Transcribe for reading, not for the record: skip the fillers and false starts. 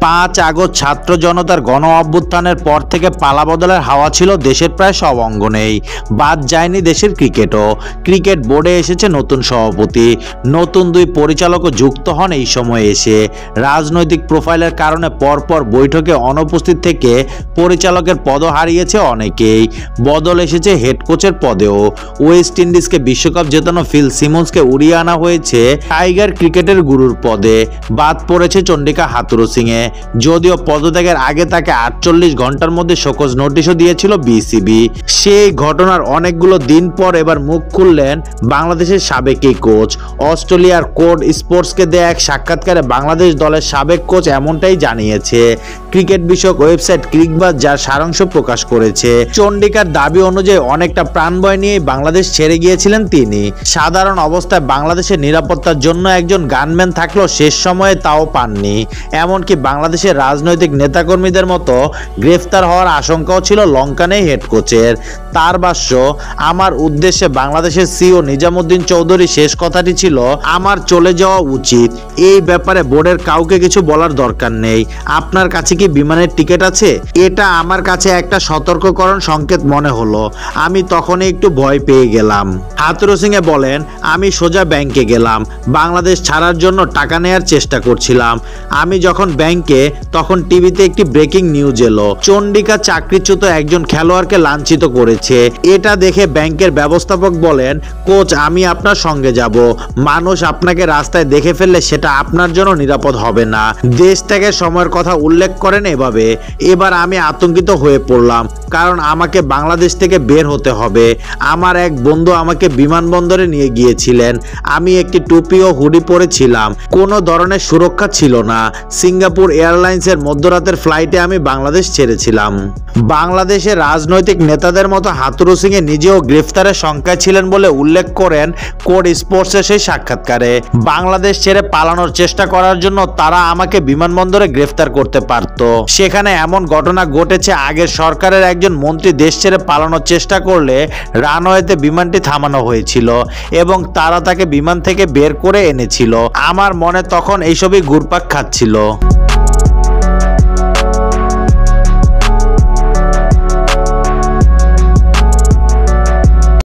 5 August ছাত্র জনতার গণ অভ্যুত্থানের পর থেকে পালাবদলের হাওয়া ছিল দেশের প্রায় সব অঙ্গনেই। বাদ যায়নি দেশের ক্রিকেটও। ক্রিকেট বোর্ডে এসেছে নতুন সভাপতি, নতুন 2 পরিচালকও যুক্ত হন এই সময়ে এসে। রাজনৈতিক প্রোফাইলের কারণে পরপর বৈঠকে অনুপস্থিত থেকে পরিচালকের পদও হারিয়েছে অনেকেই। বদল এসেছে হেড কোচের পদেও। ওয়েস্ট ইন্ডিজকে বিশ্বকাপ জেতানো ফিল সিমন্সকে উড়িয়ে আনা হয়েছে টাইগার ক্রিকেটের গুরুর পদে। বাদ পড়েছে চন্ডিকা হাথুরুসিংহে। যদিও পদত্যাগের আগে তাকে 48 ঘন্টার মধ্যে শোকজ নোটিশও দিয়েছিল বিসিবি। সেই ঘটনার অনেকগুলো দিন পর এবার মুখ খুললেন বাংলাদেশের সাবেক এই কোচ। অস্ট্রেলিয়ার কোড স্পোর্টসকে দেয়া এক সাক্ষাৎকারে বাংলাদেশ দলের সাবেক কোচ এমনটাই জানিয়েছে। ক্রিকেট বিষয়ক ওয়েবসাইট ক্রিকবাজ যার সারাংশ প্রকাশ করেছে। চন্ডিকার দাবি অনুযায়ী অনেকটা প্রাণভয় নিয়ে বাংলাদেশ ছেড়ে গিয়েছিলেন তিনি। সাধারণ অবস্থায় বাংলাদেশের নিরাপত্তার জন্য একজন গানম্যান থাকলেও শেষ সময়ে তাও পাননি। এমনকি বাংলাদেশের রাজনৈতিক নেতাকর্মীদের মতো গ্রেফতার হওয়ার আশঙ্কাও ছিল লঙ্কানেই হেড কোচের। তার ভাষ্য, আমার উদ্দেশ্যে বাংলাদেশের সিও নিজামুদ্দিন চৌধুরী শেষ কথাটি ছিল, আমার চলে যাওয়া উচিত। এই ব্যাপারে বোর্ডের কাউকে কিছু বলার দরকার নেই। আপনার কাছে কি বিমানের টিকিট আছে? এটা আমার কাছে একটা সতর্ককরণ সংকেত মনে হলো। আমি তখনই একটু ভয় পেয়ে গেলাম। হাথুরুসিংহে বলেন, আমি সোজা ব্যাংকে গেলাম। বাংলাদেশ ছাড়ার জন্য টাকা নেয়ার চেষ্টা করছিলাম। আমি যখন ব্যাংকে, তখন টিভিতে একটি ব্রেকিং নিউজ এলো, চন্ডিকা চাকরিচ্যুত একজন খেলোয়াড়কে লাঞ্ছিত করেছে। এটা দেখে ব্যাংকের ব্যবস্থাপক বলেন, কোচ আমি আপনার সঙ্গে যাব। মানুষ আপনাকে রাস্তায় দেখে ফেললে সেটা আপনার জন্য নিরাপদ হবে না। দেশ থেকে সময়ের কথা উল্লেখ করেন এভাবে। এবার আমি আতঙ্কিত হয়ে পড়লাম, কারণ আমাকে বাংলাদেশ থেকে বের হতে হবে। আমার এক বন্ধু আমাকে বিমানবন্দরে নিয়ে গিয়েছিলেন। আমি একটি টুপি ও হুডি পরেছিলাম। কোনো ধরনের সুরক্ষা ছিল না। সিঙ্গাপুর এয়ারলাইন্সের মধ্যরাতের ফ্লাইটে আমি বাংলাদেশ ছেড়েছিলাম। বাংলাদেশের রাজনৈতিক নেতাদের মতো হাথুরুসিংহে নিজেও গ্রেফতারের শঙ্কায় ছিলেন বলে উল্লেখ করেন কোড স্পোর্টসের সেই সাক্ষাৎকারে। বাংলাদেশ ছেড়ে পালানোর চেষ্টা করার জন্য তারা আমাকে বিমানবন্দরে গ্রেফতার করতে পারত। সেখানে এমন ঘটনা ঘটেছে, আগের সরকারের একজন মন্ত্রী দেশ ছেড়ে পালানোর চেষ্টা করলে রানওয়েতে বিমানটি থামানো হয়েছিল এবং তারা তাকে বিমান থেকে বের করে এনেছিল। আমার মনে তখন এইসবই ঘুরপাক খাচ্ছিল।